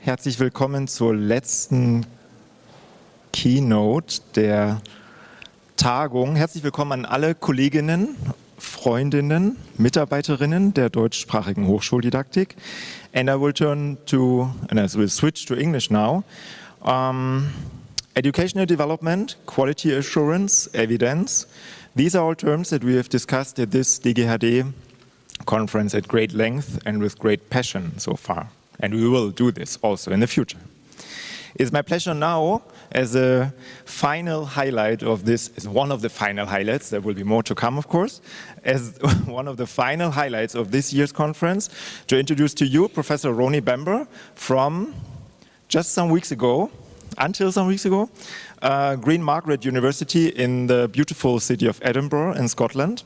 Herzlich willkommen zur letzten Keynote der Tagung. Herzlich willkommen an alle Kolleginnen, Freundinnen, Mitarbeiterinnen der deutschsprachigen Hochschuldidaktik. And I will switch to English now. Educational development, quality assurance, evidence. These are all terms that we have discussed at this DGHD conference at great length and with great passion so far. And we will do this also in the future. It's my pleasure now, as a final highlight of this, as one of the final highlights, there will be more to come of course, as one of the final highlights of this year's conference, to introduce to you Professor Ronnie Bamber from just some weeks ago, until some weeks ago, Queen Margaret University in the beautiful city of Edinburgh in Scotland.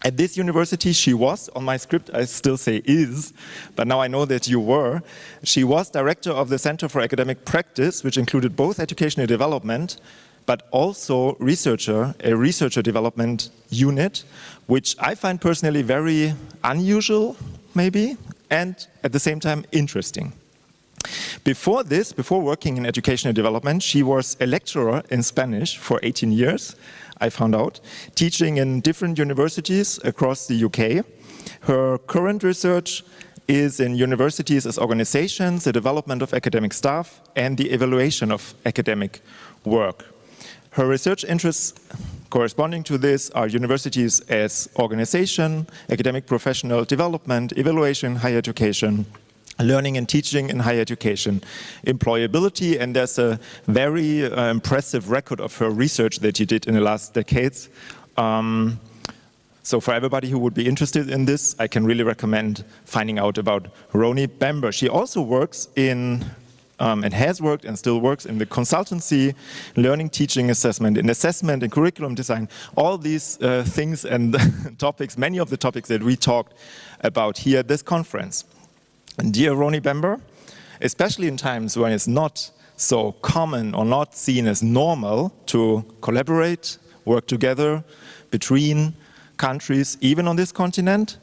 At this university she was, on my script I still say is, but now I know that you were, she was director of the Center for Academic Practice, which included both educational development, but also a researcher development unit, which I find personally very unusual, maybe, and at the same time interesting. Before working in educational development, she was a lecturer in Spanish for 18 years, I found out, teaching in different universities across the UK. Her current research is in universities as organizations, the development of academic staff, and the evaluation of academic work. Her research interests corresponding to this are universities as organization, academic professional development, evaluation, higher education, learning and teaching in higher education, employability, and there's a very impressive record of her research that she did in the last decades. So for everybody who would be interested in this, I can really recommend finding out about Ronnie Bamber. She also works in, and has worked and still works in the consultancy, learning, teaching, assessment, and curriculum design. All these things and topics, many of the topics that we talked about here at this conference. And dear Ronnie Bamber, especially in times when it's not so common or not seen as normal to collaborate, work together between countries, even on this continent,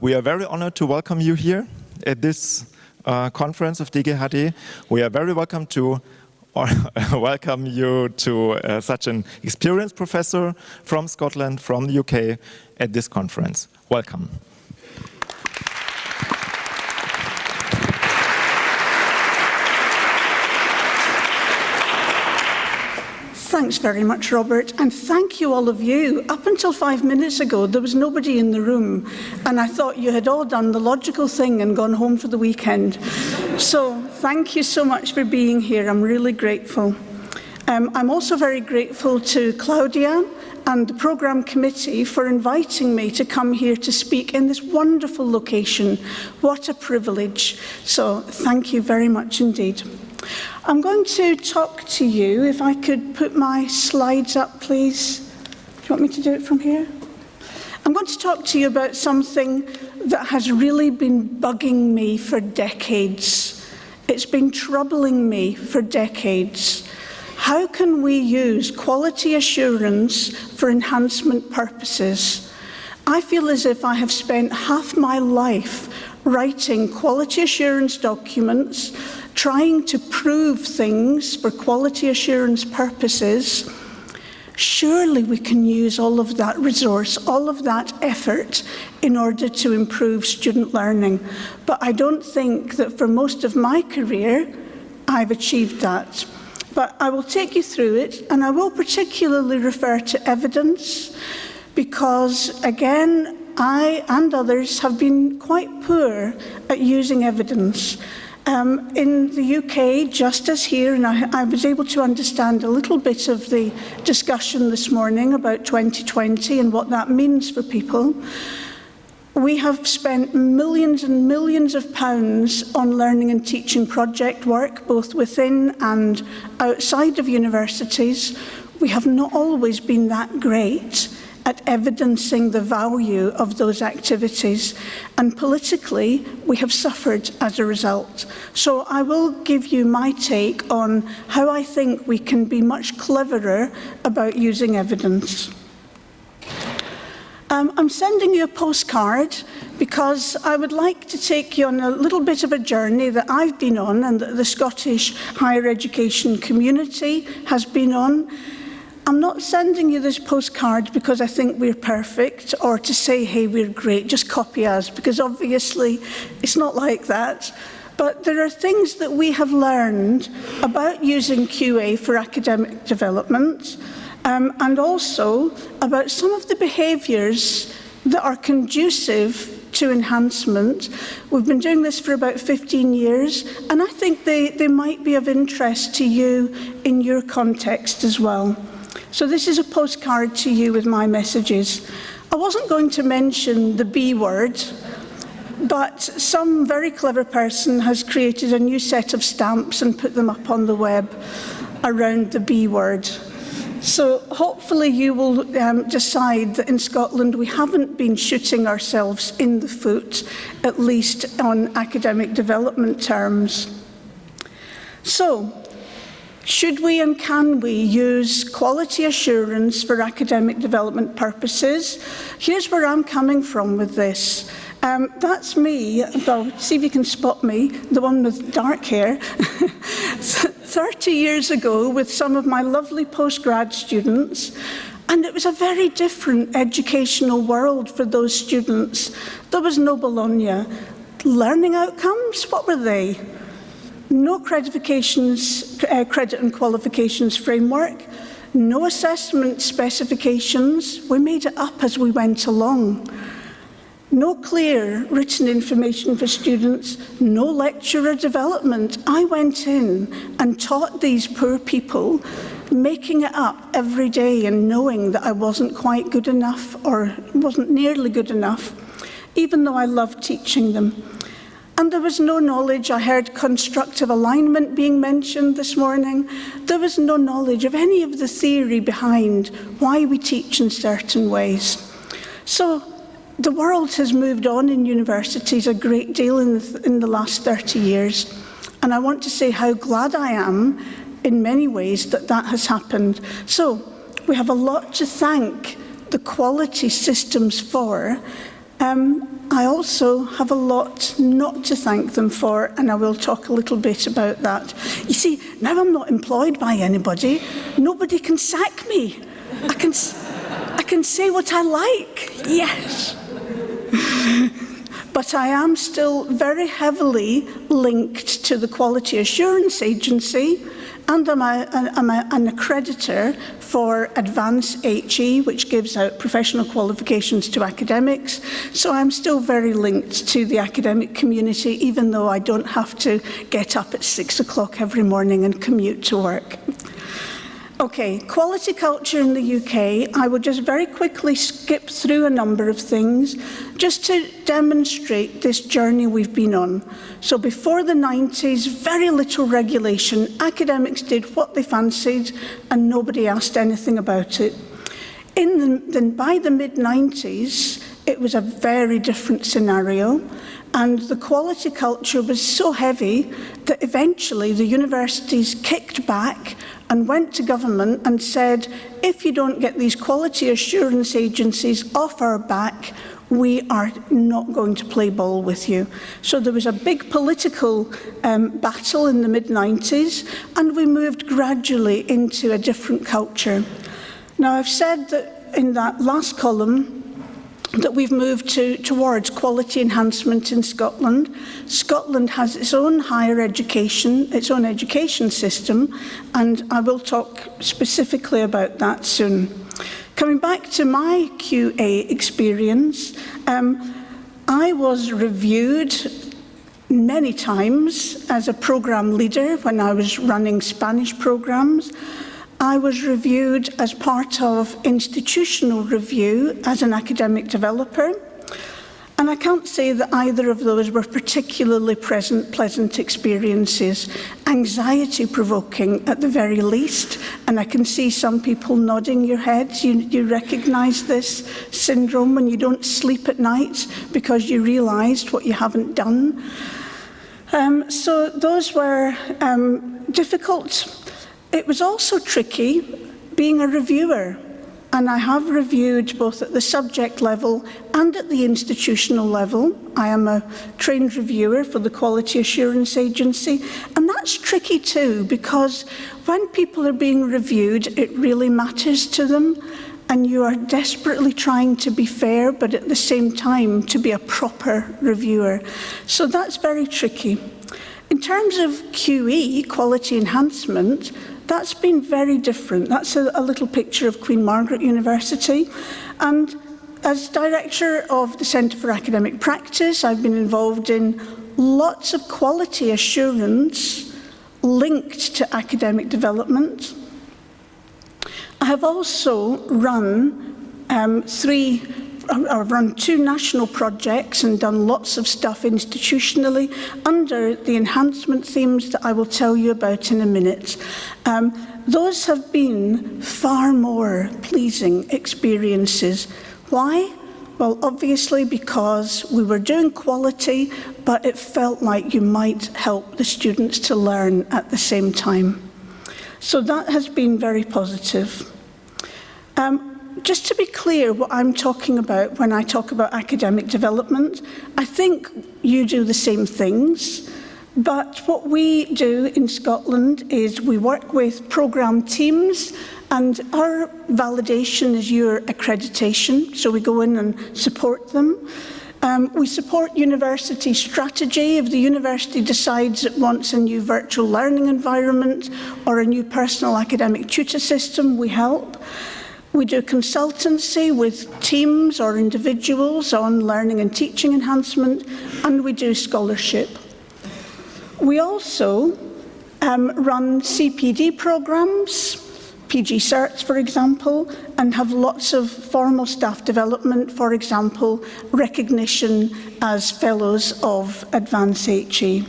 we are very honored to welcome you here at this conference of DGHD. We are very welcome to welcome you to such an experienced professor from Scotland, from the UK, at this conference. Welcome. Thanks very much, Robert, and thank you all of you. Up until 5 minutes ago, there was nobody in the room, and I thought you had all done the logical thing and gone home for the weekend. So thank you so much for being here. I'm really grateful. I'm also very grateful to Claudia and the programme committee for inviting me to come here to speak in this wonderful location. What a privilege. So thank you very much indeed. I'm going to talk to you, if I could put my slides up, please. Do you want me to do it from here? I'm going to talk to you about something that has really been bugging me for decades. It's been troubling me for decades. How can we use quality assurance for enhancement purposes? I feel as if I have spent half my life writing quality assurance documents, trying to prove things for quality assurance purposes. Surely we can use all of that resource, all of that effort in order to improve student learning. But I don't think that for most of my career, I've achieved that. But I will take you through it, and I will particularly refer to evidence, because again, I and others have been quite poor at using evidence. In the UK, just as here, and I was able to understand a little bit of the discussion this morning about 2020 and what that means for people, we have spent millions and millions of pounds on learning and teaching project work, both within and outside of universities. We have not always been that great at evidencing the value of those activities, and politically we have suffered as a result. So I will give you my take on how I think we can be much cleverer about using evidence. I'm sending you a postcard because I would like to take you on a little bit of a journey that I've been on and that the Scottish higher education community has been on. I'm not sending you this postcard because I think we're perfect or to say, hey, we're great, just copy us, because obviously it's not like that. But there are things that we have learned about using QA for academic development, and also about some of the behaviours that are conducive to enhancement. We've been doing this for about 15 years, and I think they might be of interest to you in your context as well. So this is a postcard to you with my messages. I wasn't going to mention the B word, but some very clever person has created a new set of stamps and put them up on the web around the B word. So hopefully you will decide that in Scotland we haven't been shooting ourselves in the foot, at least on academic development terms. So, should we and can we use quality assurance for academic development purposes? Here's where I'm coming from with this. That's me, well, see if you can spot me, the one with dark hair. 30 years ago with some of my lovely postgrad students, and it was a very different educational world for those students. There was no Bologna. Learning outcomes, what were they? No credit and qualifications framework, no assessment specifications. We made it up as we went along. No clear written information for students, no lecturer development. I went in and taught these poor people, making it up every day and knowing that I wasn't quite good enough or wasn't nearly good enough, even though I loved teaching them. And there was no knowledge. I heard constructive alignment being mentioned this morning. There was no knowledge of any of the theory behind why we teach in certain ways. So the world has moved on in universities a great deal in the last 30 years. And I want to say how glad I am in many ways that that has happened. So we have a lot to thank the quality systems for. I also have a lot not to thank them for, and I will talk a little bit about that. You see, now I'm not employed by anybody. Nobody can sack me. I can say what I like, yes. But I am still very heavily linked to the Quality Assurance Agency, and I'm an accreditor for Advance HE, which gives out professional qualifications to academics. So I'm still very linked to the academic community, even though I don't have to get up at 6 o'clock every morning and commute to work. Okay, quality culture in the UK. I will just very quickly skip through a number of things just to demonstrate this journey we've been on. So before the 90s, very little regulation. Academics did what they fancied and nobody asked anything about it. By the mid-90s, it was a very different scenario. And the quality culture was so heavy that eventually the universities kicked back and went to government and said, if you don't get these quality assurance agencies off our back, we are not going to play ball with you. So there was a big political battle in the mid-90s, and we moved gradually into a different culture. Now, I've said that in that last column, that we've moved towards quality enhancement in Scotland. Scotland has its own higher education, its own education system, and I will talk specifically about that soon. Coming back to my QA experience, I was reviewed many times as a program leader when I was running Spanish programs. I was reviewed as part of institutional review as an academic developer, and I can't say that either of those were particularly pleasant experiences, anxiety-provoking at the very least, and I can see some people nodding your heads. You recognise this syndrome when you don't sleep at night because you realised what you haven't done. So those were difficult. It was also tricky being a reviewer. and I have reviewed both at the subject level and at the institutional level. I am a trained reviewer for the Quality Assurance Agency, and that's tricky too, because when people are being reviewed, it really matters to them, and you are desperately trying to be fair, but at the same time to be a proper reviewer. So that's very tricky. In terms of QE, quality enhancement, that's been very different. That's a little picture of Queen Margaret University. And as Director of the Centre for Academic Practice, I've been involved in lots of quality assurance linked to academic development. I have also run I've run 2 national projects and done lots of stuff institutionally under the enhancement themes that I will tell you about in a minute. Those have been far more pleasing experiences. Why? Well, obviously because we were doing quality, but it felt like you might help the students to learn at the same time. So that has been very positive. Just to be clear what I'm talking about when I talk about academic development, I think you do the same things, but what we do in Scotland is we work with programme teams, and our validation is your accreditation, so we go in and support them. We support university strategy. If the university decides it wants a new virtual learning environment or a new personal academic tutor system, we help. We do consultancy with teams or individuals on learning and teaching enhancement, and we do scholarship. We also run CPD programmes, PG Certs, for example, and have lots of formal staff development, for example, recognition as Fellows of Advance HE.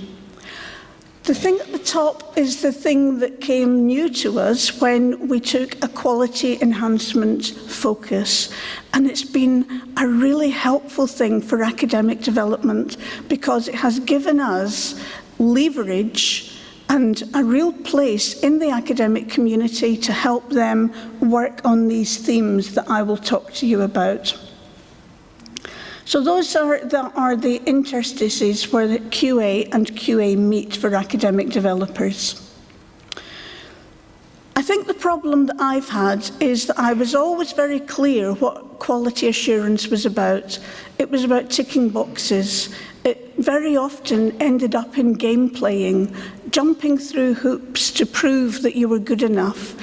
The thing at the top is the thing that came new to us when we took a quality enhancement focus. And it's been a really helpful thing for academic development because it has given us leverage and a real place in the academic community to help them work on these themes that I will talk to you about. So those are the interstices where the QA and QA meet for academic developers. I think the problem that I've had is that I was always very clear what quality assurance was about. It was about ticking boxes. It very often ended up in game playing, jumping through hoops to prove that you were good enough.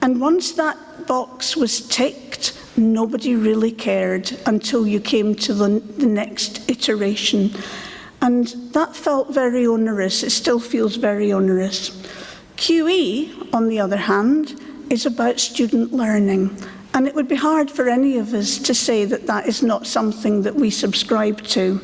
And once that box was ticked, nobody really cared until you came to the next iteration. And that felt very onerous. It still feels very onerous. QE, on the other hand, is about student learning. And it would be hard for any of us to say that that is not something that we subscribe to.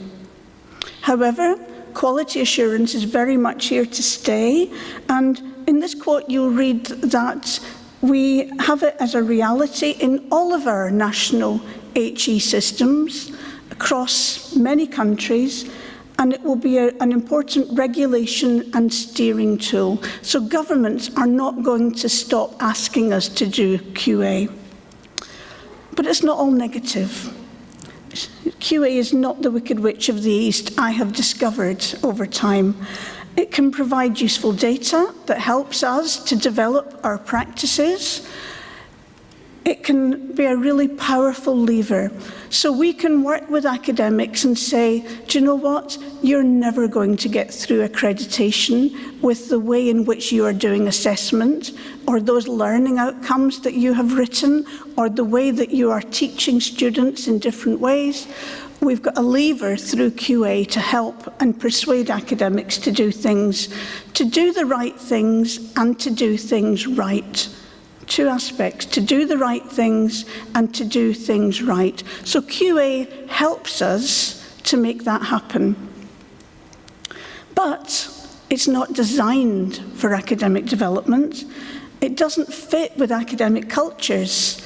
However, quality assurance is very much here to stay. And in this quote, you'll read that we have it as a reality in all of our national HE systems across many countries, and it will be an important regulation and steering tool. So governments are not going to stop asking us to do QA. But it's not all negative. QA is not the wicked witch of the East, I have discovered over time. It can provide useful data that helps us to develop our practices. It can be a really powerful lever. So we can work with academics and say, do you know what? You're never going to get through accreditation with the way in which you are doing assessment, or those learning outcomes that you have written, or the way that you are teaching students in different ways. We've got a lever through QA to help and persuade academics to do things, to do the right things and to do things right. 2 aspects, to do the right things and to do things right. So QA helps us to make that happen. But it's not designed for academic development. It doesn't fit with academic cultures.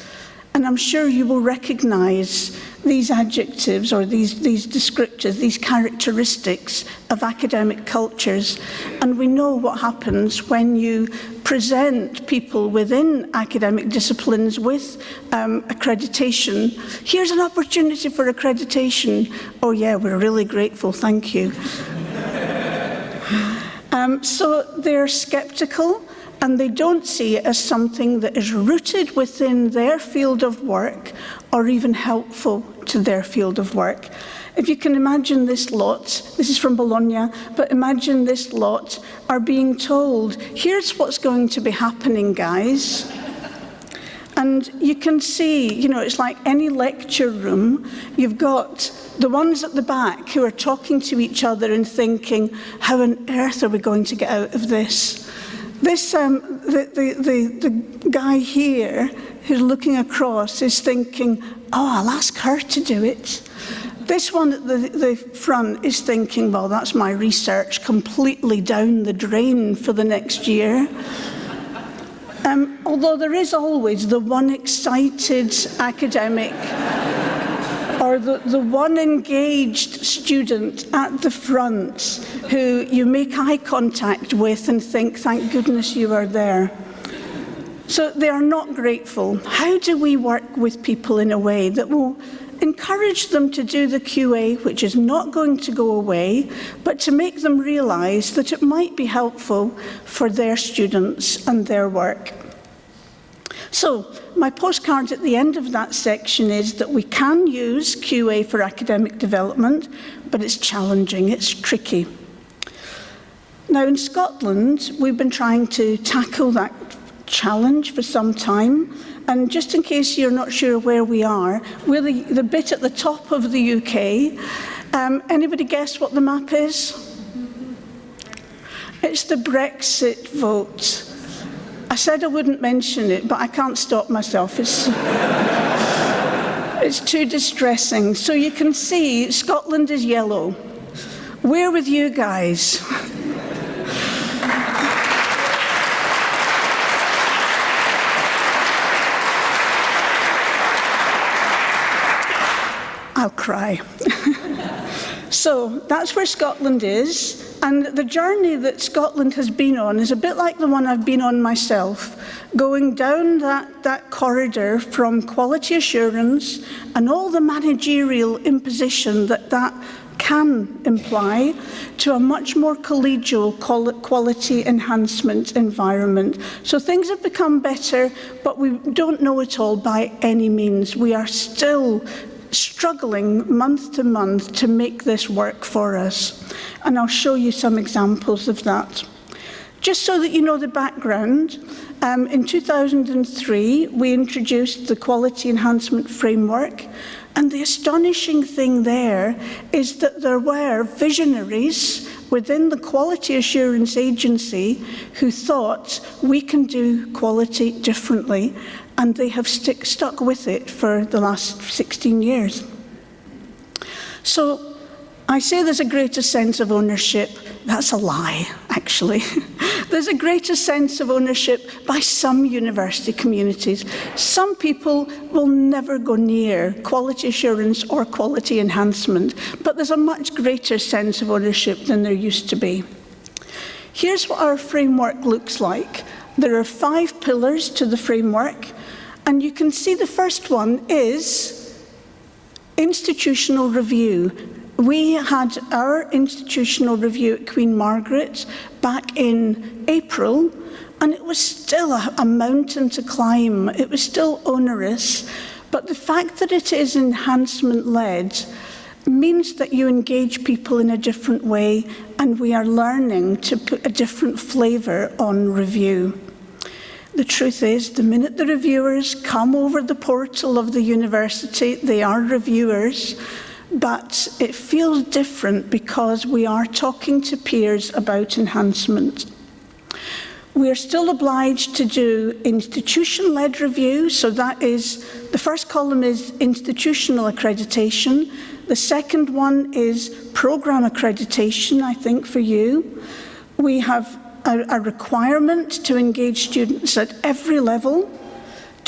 And I'm sure you will recognise these adjectives or these descriptors, these characteristics of academic cultures. And we know what happens when you present people within academic disciplines with accreditation. Here's an opportunity for accreditation. Oh yeah, we're really grateful, thank you. So they're skeptical, and they don't see it as something that is rooted within their field of work or even helpful to their field of work. If you can imagine this lot, this is from Bologna, but imagine this lot are being told, here's what's going to be happening, guys. And you can see, you know, it's like any lecture room. You've got the ones at the back who are talking to each other and thinking, how on earth are we going to get out of this? This, the guy here who's looking across is thinking, oh, I'll ask her to do it. This one at the front is thinking, well, that's my research completely down the drain for the next year. Although there is always the one excited academic or the one engaged student at the front who you make eye contact with and think, thank goodness you are there. So they are not grateful. How do we work with people in a way that will encourage them to do the QA, which is not going to go away, but to make them realise that it might be helpful for their students and their work? So my postcard at the end of that section is that we can use QA for academic development, but it's challenging, it's tricky. Now in Scotland, we've been trying to tackle that challenge for some time. And just in case you're not sure where we are, we're the bit at the top of the UK. Anybody guess what the map is? It's the Brexit vote. I said I wouldn't mention it, but I can't stop myself. It's too distressing. So you can see Scotland is yellow. We're with you guys. I'll cry. So that's where Scotland is. And the journey that Scotland has been on is a bit like the one I've been on myself, going down that corridor from quality assurance and all the managerial imposition that can imply to a much more collegial quality enhancement environment. So things have become better, but we don't know it all by any means. We are still struggling month to month to make this work for us. And I'll show you some examples of that. Just so that you know the background, in 2003, we introduced the Quality Enhancement Framework. And the astonishing thing there is that there were visionaries within the Quality Assurance Agency who thought we can do quality differently, and they have stuck with it for the last 16 years. So I say there's a greater sense of ownership. That's a lie, actually. There's a greater sense of ownership by some university communities. Some people will never go near quality assurance or quality enhancement, but there's a much greater sense of ownership than there used to be. Here's what our framework looks like. There are 5 pillars to the framework, and you can see the first one is institutional review. We had our institutional review at Queen Margaret back in April, and it was still a mountain to climb. It was still onerous, but the fact that it is enhancement-led means that you engage people in a different way, and we are learning to put a different flavour on review. The truth is, the minute the reviewers come over the portal of the university, they are reviewers, but it feels different because we are talking to peers about enhancement. We are still obliged to do institution-led review, so that is, the first column is institutional accreditation, the second one is programme accreditation, I think, for you. We have a requirement to engage students at every level,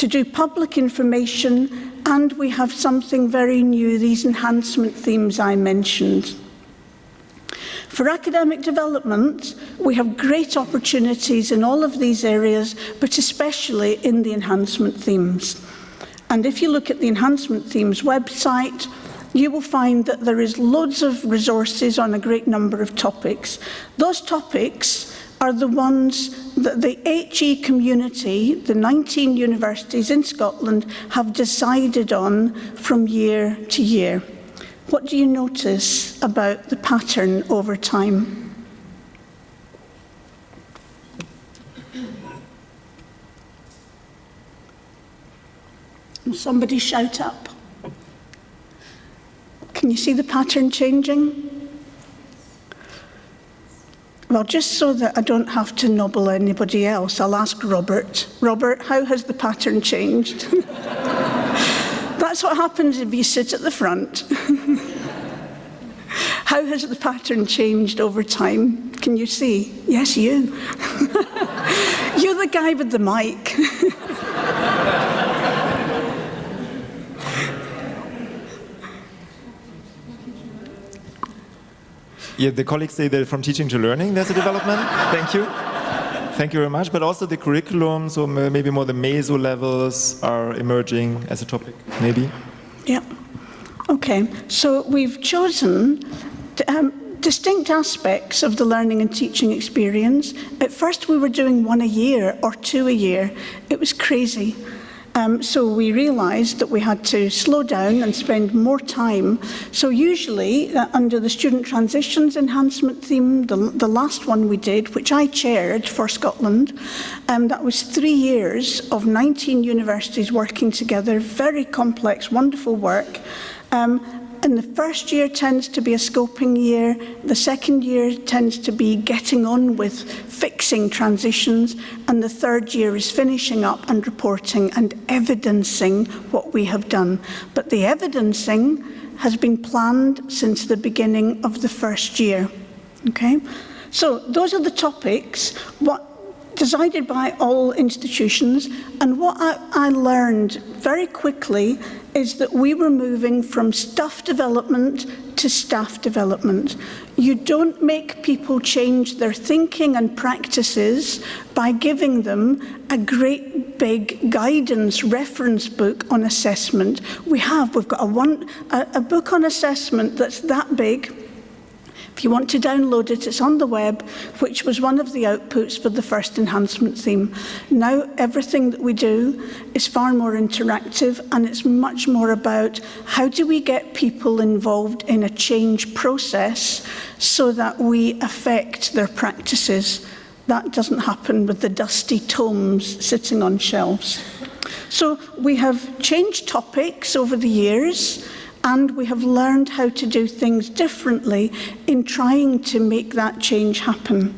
to do public information, and we have something very new, these enhancement themes I mentioned. For academic development, we have great opportunities in all of these areas, but especially in the enhancement themes. And if you look at the enhancement themes website, you will find that there is loads of resources on a great number of topics. Those topics are the ones that the HE community, the 19 universities in Scotland, have decided on from year to year. What do you notice about the pattern over time? Will somebody shout up? Can you see the pattern changing? Well, just so that I don't have to nobble anybody else, I'll ask Robert. Robert, how has the pattern changed? That's what happens if you sit at the front. How has the pattern changed over time? Can you see? Yes, you. You're the guy with the mic. Yeah, the colleagues say that from teaching to learning there's a development. Thank you. Thank you very much. But also the curriculum, so maybe more the meso levels are emerging as a topic, maybe? Yeah. Okay. So we've chosen distinct aspects of the learning and teaching experience. At first we were doing 1 a year or 2 a year. It was crazy. So we realised that we had to slow down and spend more time. So usually, under the Student Transitions Enhancement theme, the last one we did, which I chaired for Scotland, that was 3 years of 19 universities working together, very complex, wonderful work. And the first year tends to be a scoping year. The second year tends to be getting on with fixing transitions. And the third year is finishing up and reporting and evidencing what we have done. But the evidencing has been planned since the beginning of the first year. Okay? So those are the topics, decided by all institutions, and what I learned very quickly is that we were moving from stuff development to staff development. You don't make people change their thinking and practices by giving them a great big guidance reference book on assessment. We've got a book on assessment that's that big. If you want to download it, it's on the web, which was one of the outputs for the first enhancement theme. Now everything that we do is far more interactive, and it's much more about how do we get people involved in a change process so that we affect their practices. That doesn't happen with the dusty tomes sitting on shelves. So we have changed topics over the years, and we have learned how to do things differently in trying to make that change happen.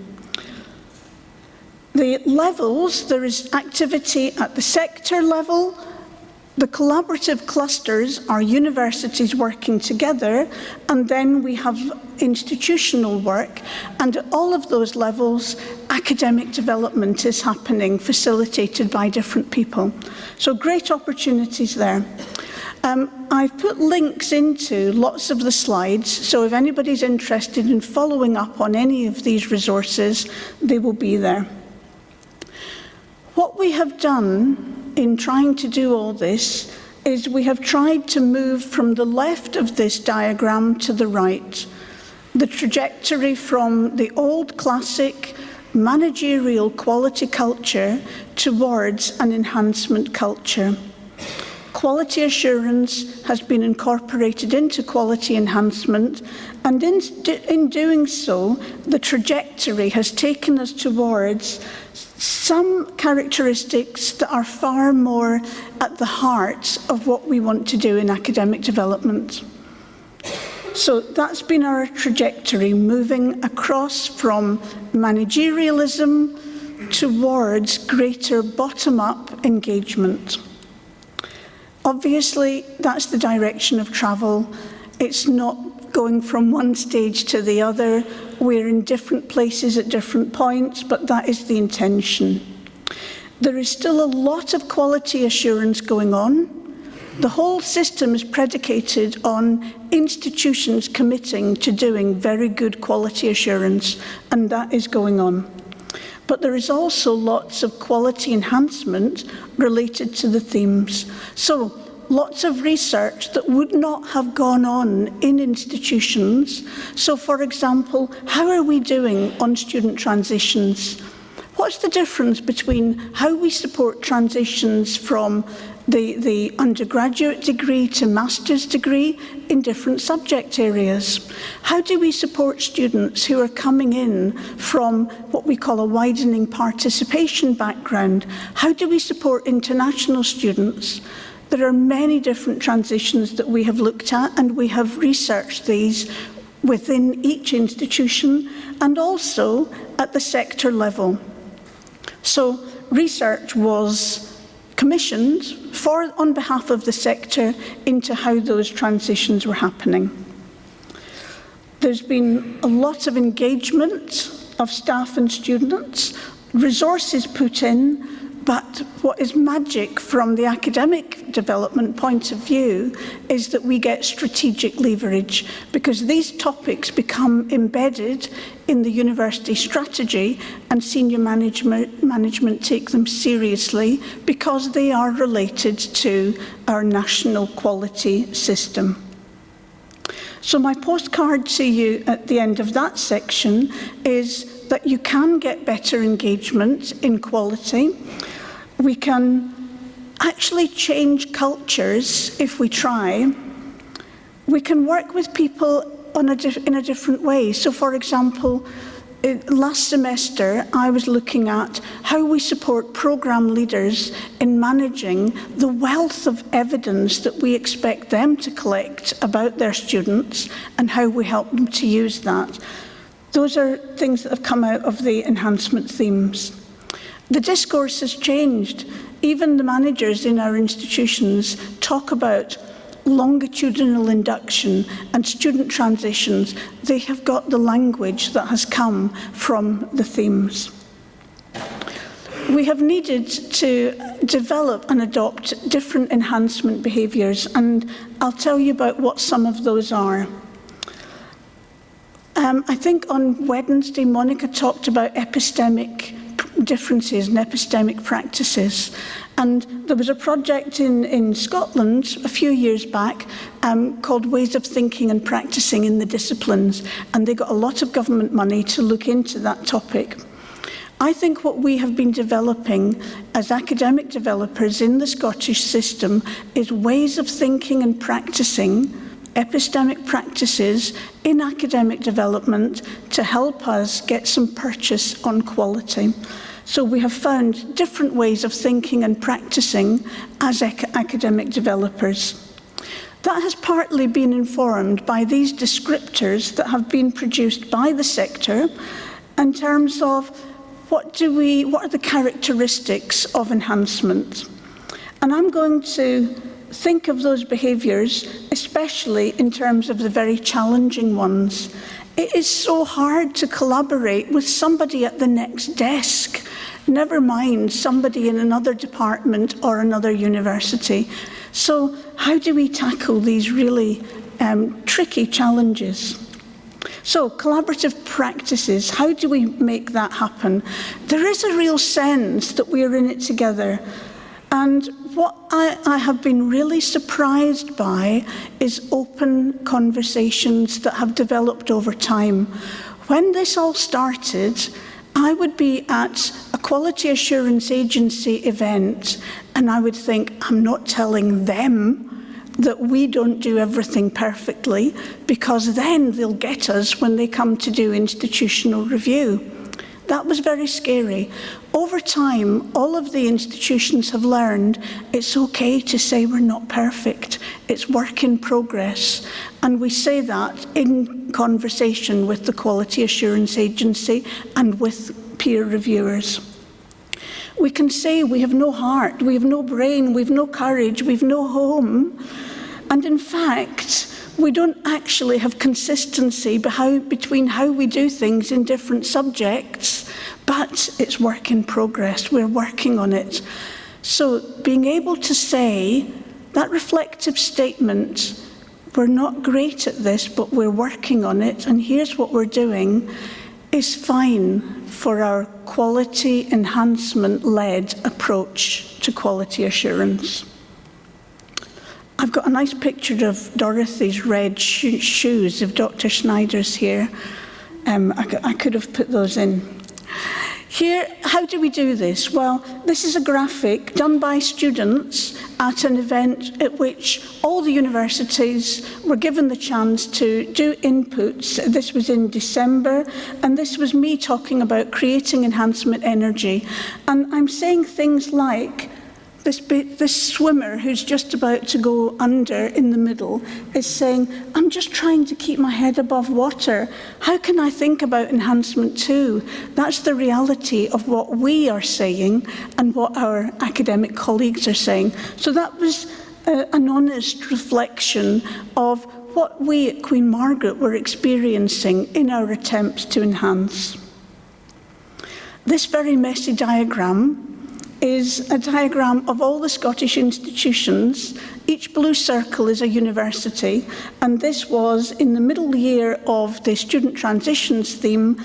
The levels, there is activity at the sector level. The collaborative clusters are universities working together, and then we have institutional work, and at all of those levels, academic development is happening, facilitated by different people. So great opportunities there. I've put links into lots of the slides, so if anybody's interested in following up on any of these resources, they will be there. What we have done in trying to do all this is we have tried to move from the left of this diagram to the right, the trajectory from the old classic managerial quality culture towards an enhancement culture. Quality assurance has been incorporated into quality enhancement, and in doing so, the trajectory has taken us towards some characteristics that are far more at the heart of what we want to do in academic development. So that's been our trajectory, moving across from managerialism towards greater bottom-up engagement. Obviously, that's the direction of travel. It's not going from one stage to the other. We're in different places at different points, but that is the intention. There is still a lot of quality assurance going on. The whole system is predicated on institutions committing to doing very good quality assurance, and that is going on. But there is also lots of quality enhancement related to the themes. So lots of research that would not have gone on in institutions. So for example, how are we doing on student transitions? What's the difference between how we support transitions from the undergraduate degree to master's degree in different subject areas? How do we support students who are coming in from what we call a widening participation background? How do we support international students? There are many different transitions that we have looked at, and we have researched these within each institution and also at the sector level. So research was commissioned on behalf of the sector into how those transitions were happening. There's been a lot of engagement of staff and students, resources put in, but what is magic from the academic development point of view is that we get strategic leverage, because these topics become embedded in the university strategy, and senior management take them seriously because they are related to our national quality system. So my postcard to you at the end of that section is that you can get better engagement in quality. We can actually change cultures if we try. We can work with people in a different way. So for example, last semester I was looking at how we support programme leaders in managing the wealth of evidence that we expect them to collect about their students and how we help them to use that. Those are things that have come out of the enhancement themes. The discourse has changed. Even the managers in our institutions talk about longitudinal induction and student transitions. They have got the language that has come from the themes. We have needed to develop and adopt different enhancement behaviours, and I'll tell you about what some of those are. I think on Wednesday, Monica talked about epistemic differences and epistemic practices. And there was a project in Scotland a few years back called Ways of Thinking and Practicing in the Disciplines, and they got a lot of government money to look into that topic. I think what we have been developing as academic developers in the Scottish system is ways of thinking and practicing epistemic practices in academic development to help us get some purchase on quality. So we have found different ways of thinking and practicing as academic developers. That has partly been informed by these descriptors that have been produced by the sector in terms of what are the characteristics of enhancement. And I'm going to think of those behaviours, especially in terms of the very challenging ones. It is so hard to collaborate with somebody at the next desk, never mind somebody in another department or another university. So how do we tackle these really tricky challenges? So collaborative practices, how do we make that happen? There is a real sense that we are in it together. And what I have been really surprised by is open conversations that have developed over time. When this all started, I would be at a quality assurance agency event and I would think, I'm not telling them that we don't do everything perfectly, because then they'll get us when they come to do institutional review. That was very scary. Over time, all of the institutions have learned it's okay to say we're not perfect. It's work in progress. And we say that in conversation with the Quality Assurance Agency and with peer reviewers. We can say we have no heart, we have no brain, we have no courage, we have no home. And in fact, we don't actually have consistency between how we do things in different subjects, But it's work in progress. We're working on it. So being able to say that reflective statement, we're not great at this, but we're working on it, and here's what we're doing, is fine for our quality enhancement-led approach to quality assurance. I've got a nice picture of Dorothy's red shoes, if Dr. Schneider's here. I could have put those in. Here, how do we do this? Well, this is a graphic done by students at an event at which all the universities were given the chance to do inputs. This was in December, and this was me talking about creating enhancement energy. And I'm saying things like, this swimmer who's just about to go under in the middle is saying, I'm just trying to keep my head above water. How can I think about enhancement too? That's the reality of what we are saying and what our academic colleagues are saying. So that was an honest reflection of what we at Queen Margaret were experiencing in our attempts to enhance. This very messy diagram is a diagram of all the Scottish institutions. Each blue circle is a university, and this was in the middle year of the student transitions theme.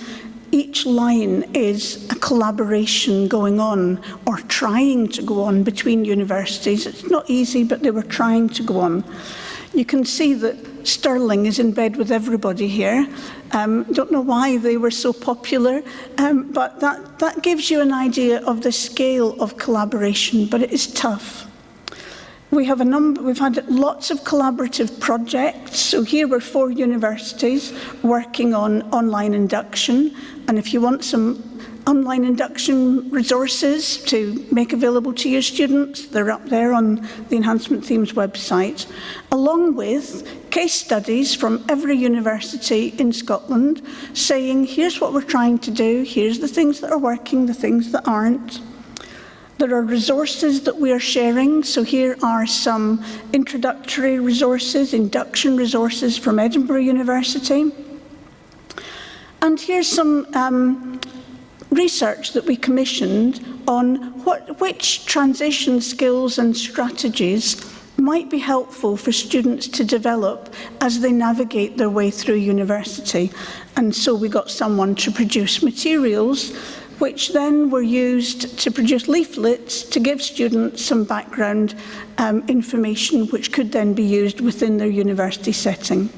Each line is a collaboration going on, or trying to go on, between universities. It's not easy, but they were trying to go on. You can see that Stirling is in bed with everybody here. Don't know why they were so popular, but that gives you an idea of the scale of collaboration, but it is tough. We've had lots of collaborative projects. So here were 4 universities working on online induction, and if you want some online induction resources to make available to your students, they're up there on the Enhancement Themes website, along with case studies from every university in Scotland saying, here's what we're trying to do, here's the things that are working, the things that aren't. There are resources that we are sharing. So here are some introductory resources, induction resources from Edinburgh University. And here's some research that we commissioned on which transition skills and strategies might be helpful for students to develop as they navigate their way through university. And so we got someone to produce materials which then were used to produce leaflets to give students some background information which could then be used within their university setting.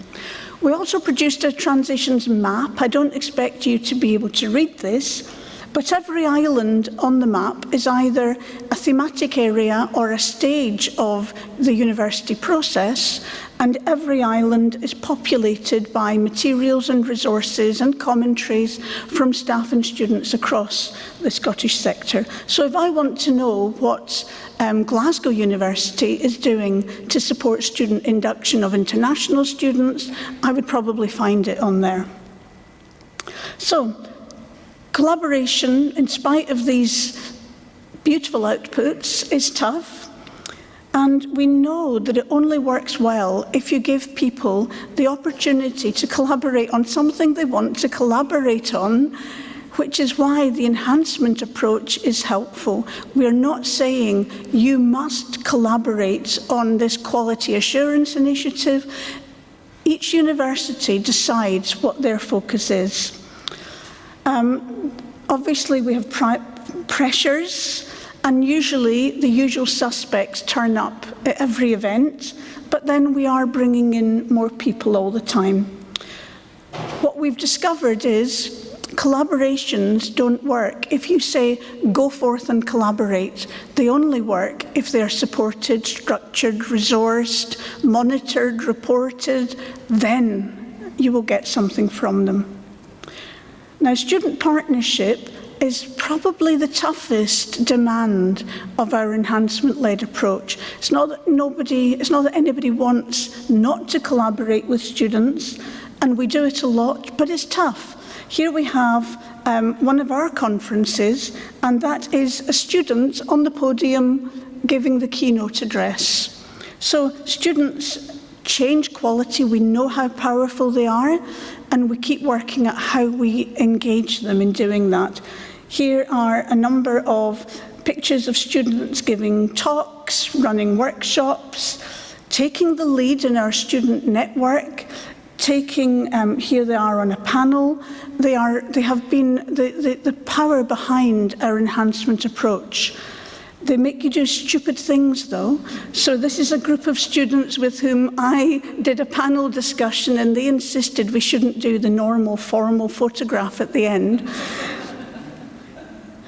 We also produced a transitions map. I don't expect you to be able to read this, but every island on the map is either a thematic area or a stage of the university process, and every island is populated by materials and resources and commentaries from staff and students across the Scottish sector. So if I want to know what Glasgow University is doing to support student induction of international students, I would probably find it on there. So, collaboration, in spite of these beautiful outputs, is tough. And we know that it only works well if you give people the opportunity to collaborate on something they want to collaborate on, which is why the enhancement approach is helpful. We're not saying you must collaborate on this quality assurance initiative. Each university decides what their focus is. Obviously, we have pressures, and usually the usual suspects turn up at every event, but then we are bringing in more people all the time. What we've discovered is collaborations don't work if you say, go forth and collaborate. They only work if they're supported, structured, resourced, monitored, reported, then you will get something from them. Now, student partnership is probably the toughest demand of our enhancement-led approach. It's not that anybody wants not to collaborate with students, and we do it a lot, but it's tough. Here we have one of our conferences, and that is a student on the podium giving the keynote address. So students change quality, we know how powerful they are, and we keep working at how we engage them in doing that. Here are a number of pictures of students giving talks, running workshops, taking the lead in our student network, here they are on a panel. They have been the power behind our enhancement approach. They make you do stupid things, though. So this is a group of students with whom I did a panel discussion, and they insisted we shouldn't do the normal formal photograph at the end.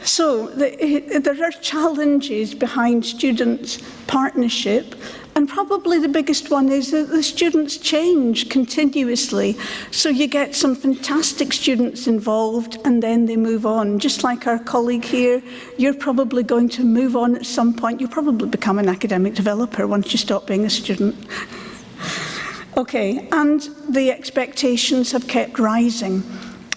So there are challenges behind student partnership, and probably the biggest one is that the students change continuously. So you get some fantastic students involved and then they move on. Just like our colleague here, you're probably going to move on at some point. You'll probably become an academic developer once you stop being a student. Okay, and the expectations have kept rising.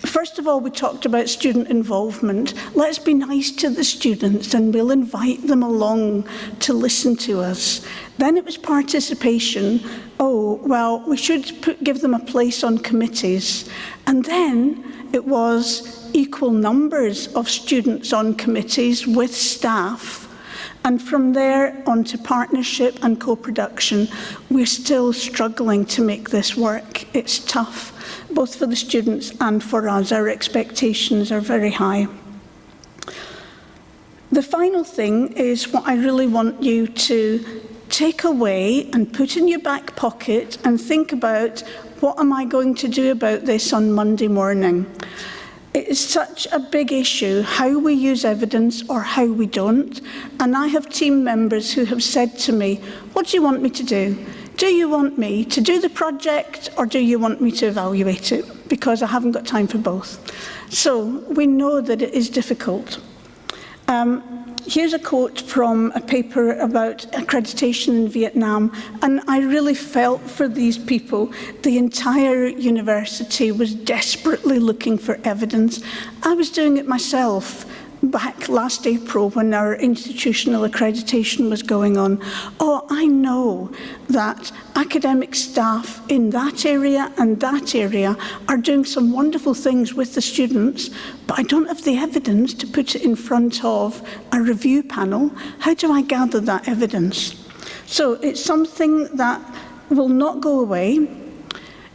First of all, we talked about student involvement. Let's be nice to the students and we'll invite them along to listen to us. Then it was participation. Oh, well, we should give them a place on committees. And then it was equal numbers of students on committees with staff. And from there on to partnership and co-production. We're still struggling to make this work. It's tough, both for the students and for us. Our expectations are very high. The final thing is what I really want you to take away and put in your back pocket and think about, what am I going to do about this on Monday morning? It is such a big issue, how we use evidence or how we don't. And I have team members who have said to me, what do you want me to do? Do you want me to do the project or do you want me to evaluate it? Because I haven't got time for both. So we know that it is difficult. Here's a quote from a paper about accreditation in Vietnam, and I really felt for these people. The entire university was desperately looking for evidence. I was doing it myself back last April when our institutional accreditation was going on. Oh, I know that academic staff in that area and that area are doing some wonderful things with the students, but I don't have the evidence to put it in front of a review panel. How do I gather that evidence? So it's something that will not go away.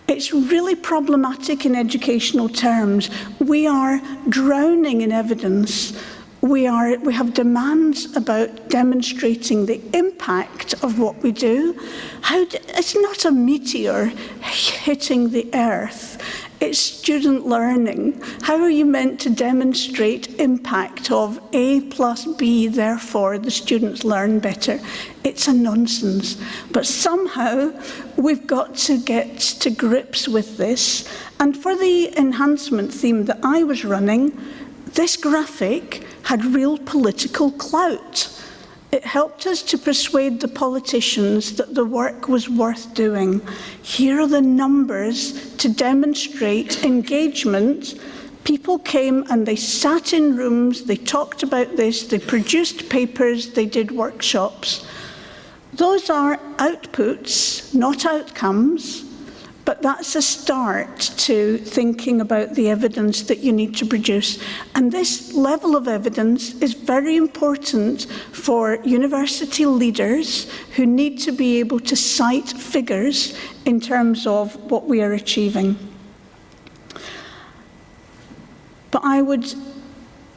It's really problematic in educational terms. We are drowning in evidence. We have demands about demonstrating the impact of what we do. It's not a meteor hitting the earth. It's student learning. How are you meant to demonstrate impact of A plus B, therefore the students learn better? It's a nonsense. But somehow we've got to get to grips with this. And for the enhancement theme that I was running, this graphic had real political clout. It helped us to persuade the politicians that the work was worth doing. Here are the numbers to demonstrate engagement. People came and they sat in rooms, they talked about this, they produced papers, they did workshops. Those are outputs, not outcomes, but that's a start to thinking about the evidence that you need to produce. And this level of evidence is very important for university leaders who need to be able to cite figures in terms of what we are achieving. But I would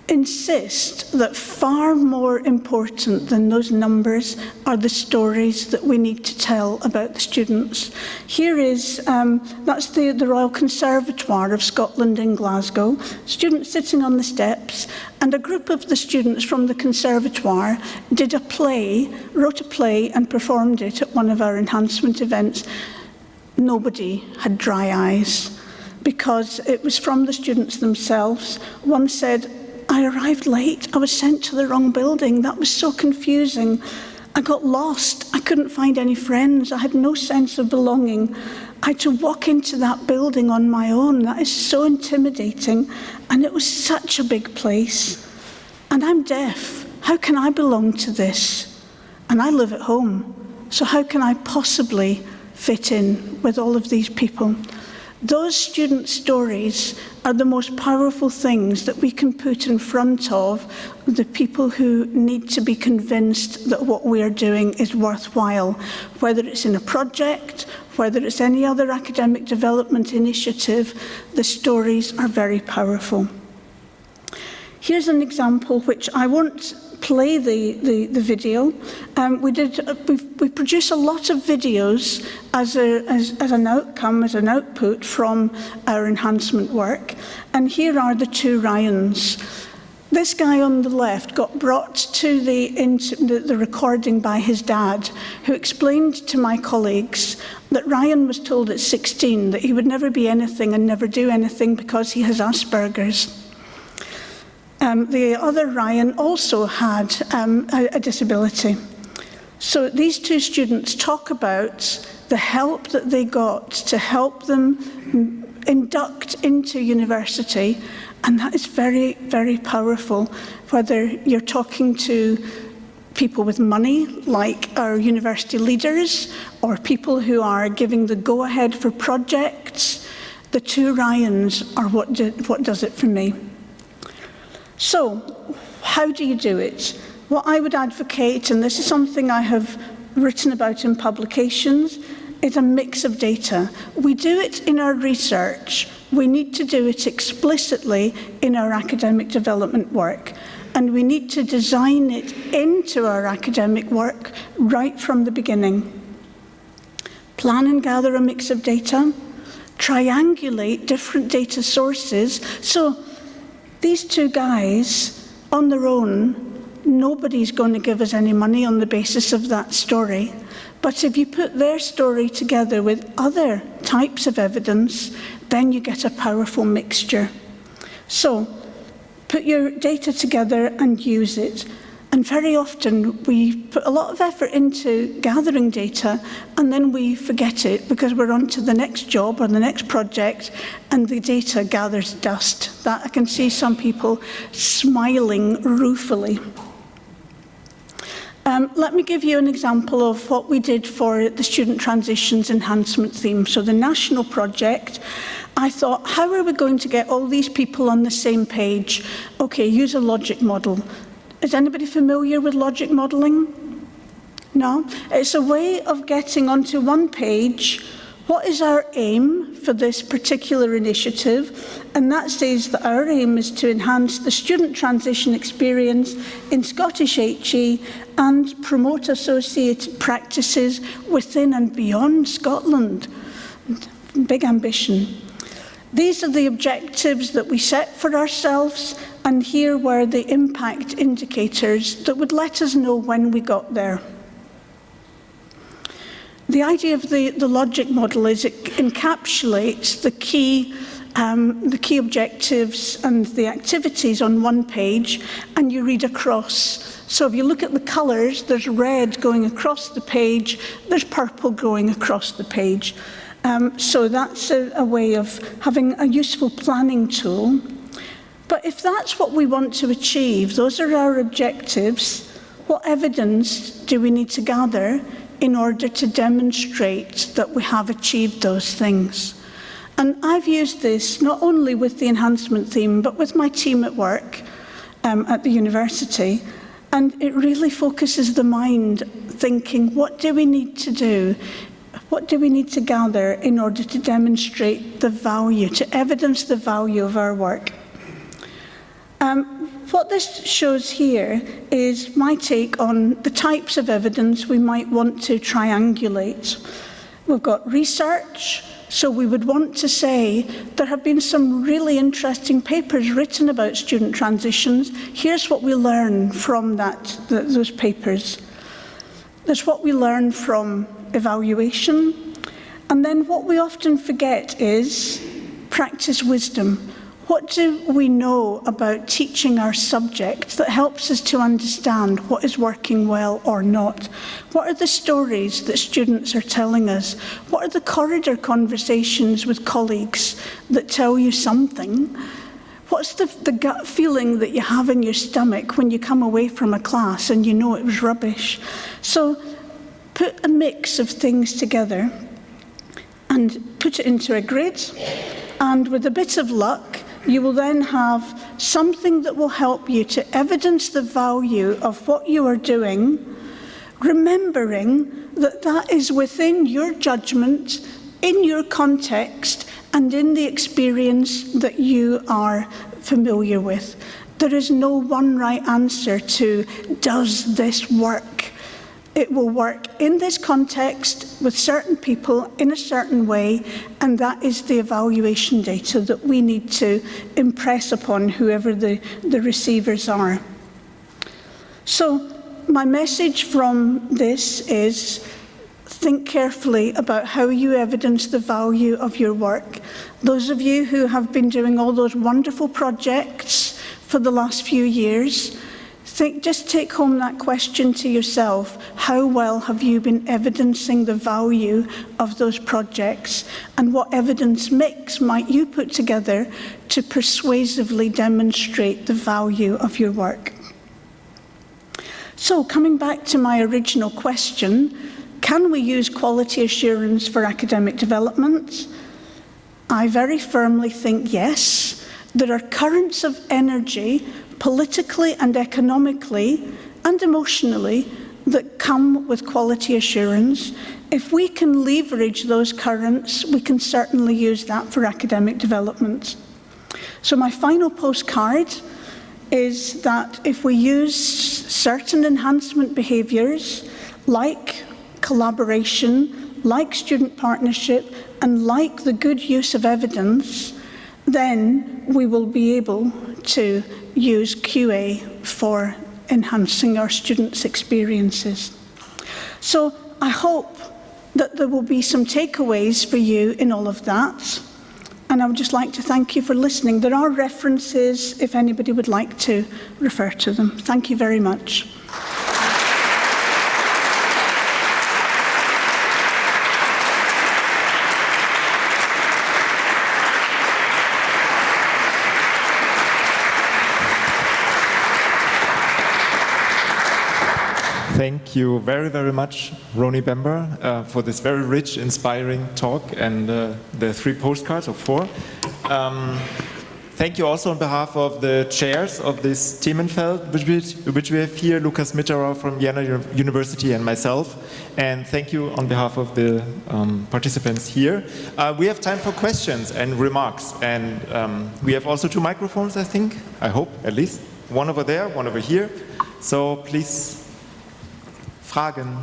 insist that far more important than those numbers are the stories that we need to tell about the students. Here is, that's the Royal Conservatoire of Scotland in Glasgow, students sitting on the steps, and a group of the students from the Conservatoire did a play, wrote a play and performed it at one of our enhancement events. Nobody had dry eyes because it was from the students themselves. One said, I arrived late, I was sent to the wrong building, that was so confusing. I got lost, I couldn't find any friends, I had no sense of belonging. I had to walk into that building on my own, that is so intimidating. And it was such a big place. And I'm deaf, how can I belong to this? And I live at home, so how can I possibly fit in with all of these people? Those student stories are the most powerful things that we can put in front of the people who need to be convinced that what we are doing is worthwhile, whether it's in a project, whether it's any other academic development initiative. The stories are very powerful. Here's an example which I won't play the video. We produce a lot of videos as an outcome, as an output from our enhancement work. And here are the two Ryans. This guy on the left got brought to the recording by his dad, who explained to my colleagues that Ryan was told at 16 that he would never be anything and never do anything because he has Asperger's. The other Ryan also had a disability. So these two students talk about the help that they got to help them induct into university, and that is very, very powerful, whether you're talking to people with money, like our university leaders, or people who are giving the go-ahead for projects. The two Ryans are what does it for me. So, how do you do it? What I would advocate, and this is something I have written about in publications, is a mix of data. We do it in our research. We need to do it explicitly in our academic development work. And we need to design it into our academic work right from the beginning. Plan and gather a mix of data. Triangulate different data sources. So, these two guys, on their own, nobody's going to give us any money on the basis of that story. But if you put their story together with other types of evidence, then you get a powerful mixture. So, put your data together and use it. And very often we put a lot of effort into gathering data and then we forget it because we're on to the next job or the next project and the data gathers dust. That I can see some people smiling ruefully. Let me give you an example of what we did for the Student Transitions Enhancement theme. So the national project, I thought, how are we going to get all these people on the same page? Okay, use a logic model. Is anybody familiar with logic modelling? No? It's a way of getting onto one page what is our aim for this particular initiative, and that says that our aim is to enhance the student transition experience in Scottish HE and promote associated practices within and beyond Scotland. Big ambition. These are the objectives that we set for ourselves, and here were the impact indicators that would let us know when we got there. The idea of the logic model is it encapsulates the key objectives and the activities on one page, and you read across. So if you look at the colours, there's red going across the page, there's purple going across the page. So that's a way of having a useful planning tool. But if that's what we want to achieve, those are our objectives, what evidence do we need to gather in order to demonstrate that we have achieved those things? And I've used this not only with the enhancement theme, but with my team at work at the university. And it really focuses the mind thinking, what do we need to do? What do we need to gather in order to demonstrate the value, to evidence the value of our work? What this shows here is my take on the types of evidence we might want to triangulate. We've got research, so we would want to say there have been some really interesting papers written about student transitions. Here's what we learn from those papers. There's what we learn from evaluation, and then what we often forget is practice wisdom. What do we know about teaching our subject that helps us to understand what is working well or not? What are the stories that students are telling us? What are the corridor conversations with colleagues that tell you something? What's the gut feeling that you have in your stomach when you come away from a class and you know it was rubbish? So put a mix of things together and put it into a grid. And with a bit of luck, you will then have something that will help you to evidence the value of what you are doing, remembering that that is within your judgment, in your context, and in the experience that you are familiar with. There is no one right answer to, does this work? It will work in this context with certain people in a certain way, and that is the evaluation data that we need to impress upon whoever the receivers are. So my message from this is, think carefully about how you evidence the value of your work. Those of you who have been doing all those wonderful projects for the last few years, just take home that question to yourself. How well have you been evidencing the value of those projects? And what evidence mix might you put together to persuasively demonstrate the value of your work? So, coming back to my original question, can we use quality assurance for academic development? I very firmly think yes. There are currents of energy, politically and economically and emotionally, that come with quality assurance. If we can leverage those currents, we can certainly use that for academic development. So my final postcard is that if we use certain enhancement behaviours, like collaboration, like student partnership, and like the good use of evidence, then we will be able to use QA for enhancing our students' experiences. So I hope that there will be some takeaways for you in all of that. And I would just like to thank you for listening. There are references if anybody would like to refer to them. Thank you very much. Thank you very, very much, Roni Bamber, for this very rich, inspiring talk and the 3 postcards, or 4. Thank you also on behalf of the chairs of this Themenfeld, which we have here, Lukas Mitterau from Vienna University and myself. And thank you on behalf of the participants here. We have time for questions and remarks. And we have also 2 microphones, I think, I hope, at least. One over there, one over here. So please, Fragen,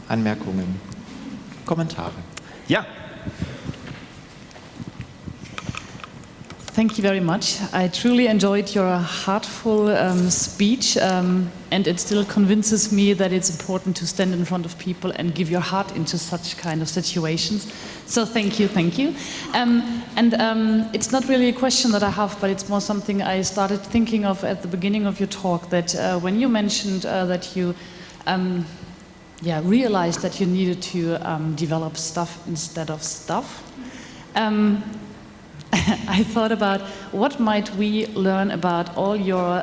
Anmerkungen, Kommentare. Ja. Thank you very much. I truly enjoyed your heartful speech, and it still convinces me that it's important to stand in front of people and give your heart into such kind of situations. So thank you, thank you. It's not really a question that I have, but it's more something I started thinking of at the beginning of your talk, that when you mentioned that you realized that you needed to develop stuff instead of stuff. I thought about what might we learn about all your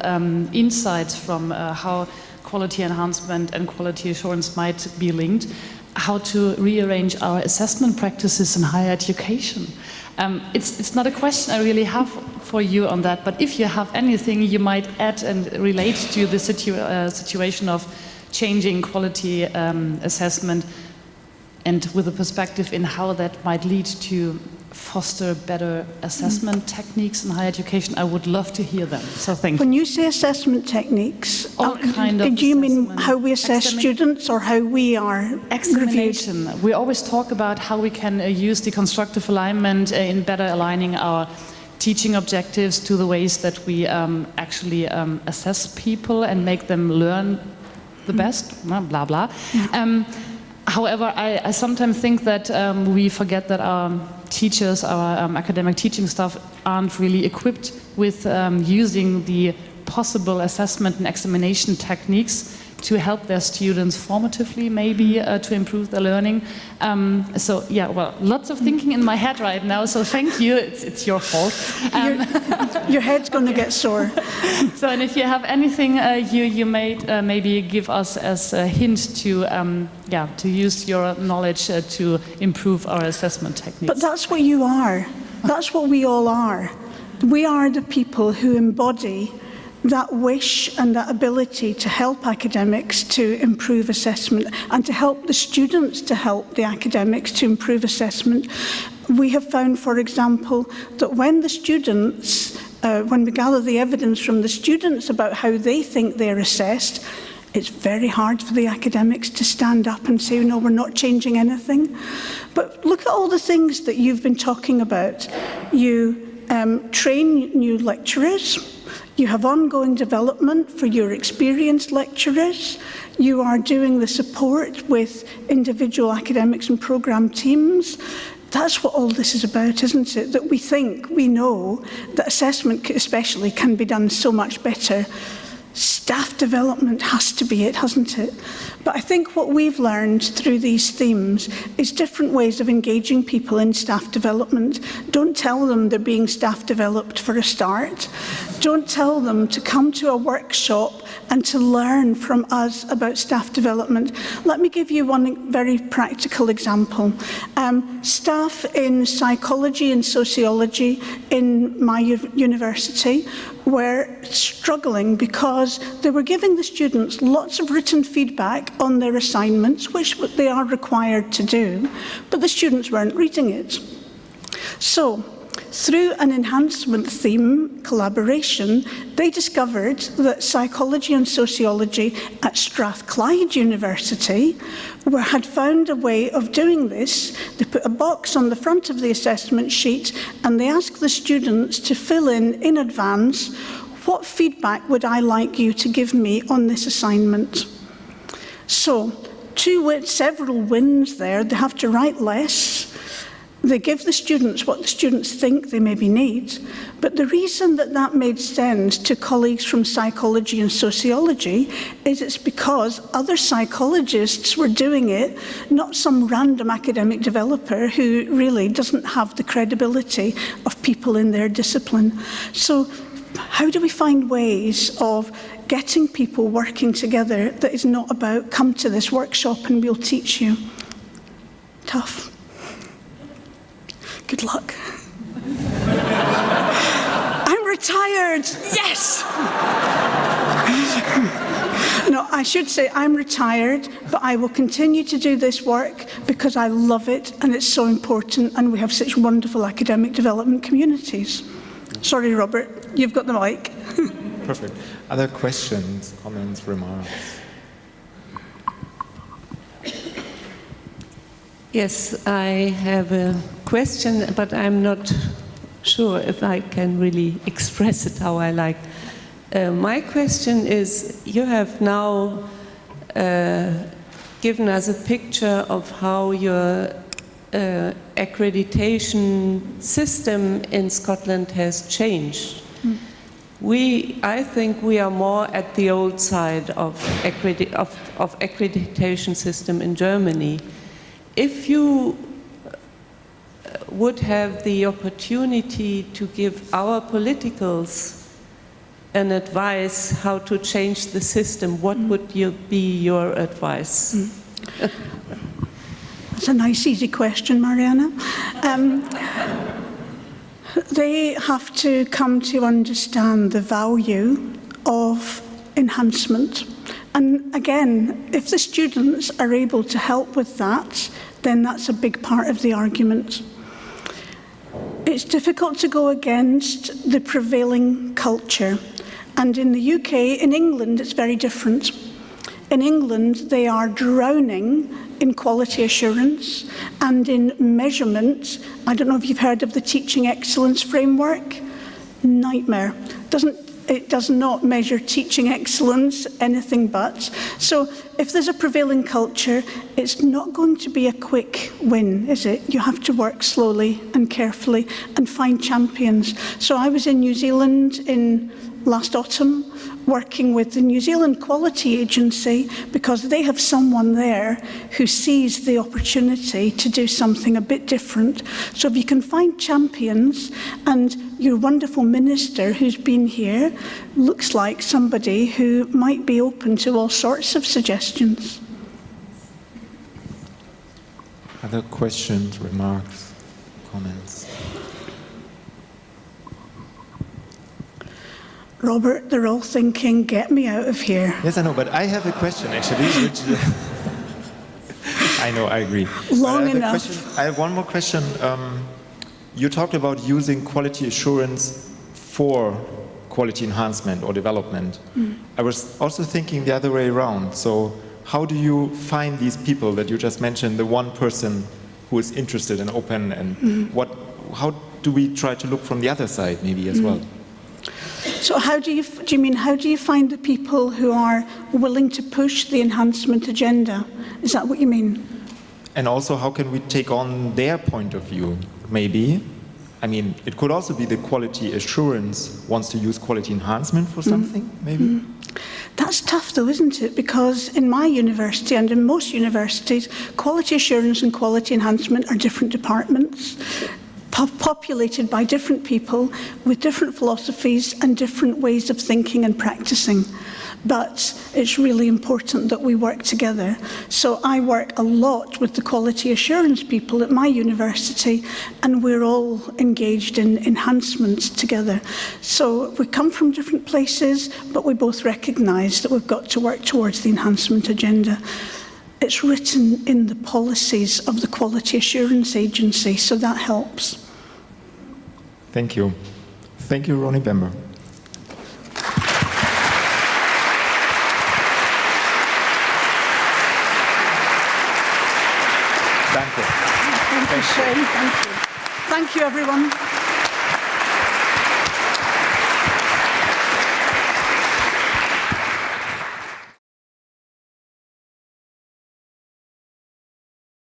insights from how quality enhancement and quality assurance might be linked, how to rearrange our assessment practices in higher education. It's not a question I really have for you on that, but if you have anything you might add and relate to the situation of changing quality assessment, and with a perspective in how that might lead to foster better assessment techniques in higher education, I would love to hear them. So thank you. When you say assessment techniques, all kind of do you mean how we assess students or how we are examination reviewed? We always talk about how we can use the constructive alignment in better aligning our teaching objectives to the ways that we actually assess people and make them learn the best, blah, blah. Yeah. However, I sometimes think that we forget that our teachers, our academic teaching staff, aren't really equipped with using the possible assessment and examination techniques to help their students formatively, maybe to improve their learning. So yeah, well, lots of thinking in my head right now. So thank you. It's your fault. Your head's going to get sore. So, and if you have anything you may maybe give us as a hint to use your knowledge to improve our assessment techniques. But that's what you are. That's what we all are. We are the people who embody that wish and that ability to help academics to improve assessment and to help the students to help the academics to improve assessment. We have found, for example, that when the students, when we gather the evidence from the students about how they think they're assessed, it's very hard for the academics to stand up and say, no, we're not changing anything. But look at all the things that you've been talking about. You train new lecturers. You have ongoing development for your experienced lecturers. You are doing the support with individual academics and programme teams. That's what all this is about, isn't it? That we think, we know that assessment especially can be done so much better. Staff development has to be it, hasn't it? But I think what we've learned through these themes is different ways of engaging people in staff development. Don't tell them they're being staff developed for a start. Don't tell them to come to a workshop and to learn from us about staff development. Let me give you one very practical example. Staff in psychology and sociology in my university were struggling because they were giving the students lots of written feedback on their assignments, which they are required to do, but the students weren't reading it. So, through an enhancement theme collaboration, they discovered that psychology and sociology at Strathclyde University had found a way of doing this. They put a box on the front of the assessment sheet and they asked the students to fill in advance, what feedback would I like you to give me on this assignment? So, several wins there. They have to write less. They give the students what the students think they maybe need, but the reason that that made sense to colleagues from psychology and sociology is it's because other psychologists were doing it, not some random academic developer who really doesn't have the credibility of people in their discipline. So how do we find ways of getting people working together that is not about come to this workshop and we'll teach you? Tough. Good luck. I'm retired. Yes. No, I should say I'm retired, but I will continue to do this work because I love it and it's so important and we have such wonderful academic development communities. Sorry, Robert, you've got the mic. Perfect. Other questions, comments, remarks? Yes, I have a question, but I'm not sure if I can really express it how I like. My question is, you have now given us a picture of how your accreditation system in Scotland has changed. I think we are more at the old side of accreditation system in Germany. If you would have the opportunity to give our politicals an advice how to change the system, what would be your advice? That's a nice, easy question, Mariana. They have to come to understand the value of enhancement. And again, if the students are able to help with that, then that's a big part of the argument. It's difficult to go against the prevailing culture. And in the UK, in England, it's very different. In England, they are drowning in quality assurance and in measurement. I don't know if you've heard of the Teaching Excellence Framework. Nightmare. It does not measure teaching excellence, anything but. So if there's a prevailing culture, it's not going to be a quick win, is it? You have to work slowly and carefully and find champions. So I was in New Zealand in last autumn, working with the New Zealand Quality Agency, because they have someone there who sees the opportunity to do something a bit different. So if you can find champions, and your wonderful minister who's been here looks like somebody who might be open to all sorts of suggestions. Other questions, remarks, comments? Robert, they're all thinking, get me out of here. Yes, I know, but I have a question actually, which I know, I agree. Long enough. I have one more question. You talked about using quality assurance for quality enhancement or development. I was also thinking the other way around. So how do you find these people that you just mentioned, the one person who is interested and open, and how do we try to look from the other side maybe as well? So do you mean how do you find the people who are willing to push the enhancement agenda? Is that what you mean? And also, how can we take on their point of view, maybe? I mean, it could also be the quality assurance wants to use quality enhancement for something, maybe? That's tough though, isn't it? Because in my university and in most universities, quality assurance and quality enhancement are different departments, populated by different people with different philosophies and different ways of thinking and practicing. But it's really important that we work together. So I work a lot with the quality assurance people at my university, and we're all engaged in enhancements together. So we come from different places, but we both recognise that we've got to work towards the enhancement agenda. It's written in the policies of the Quality Assurance Agency, so that helps. Thank you. Thank you, Ronnie Bamber. Thank you, Shane. Thank you. Thank you, everyone.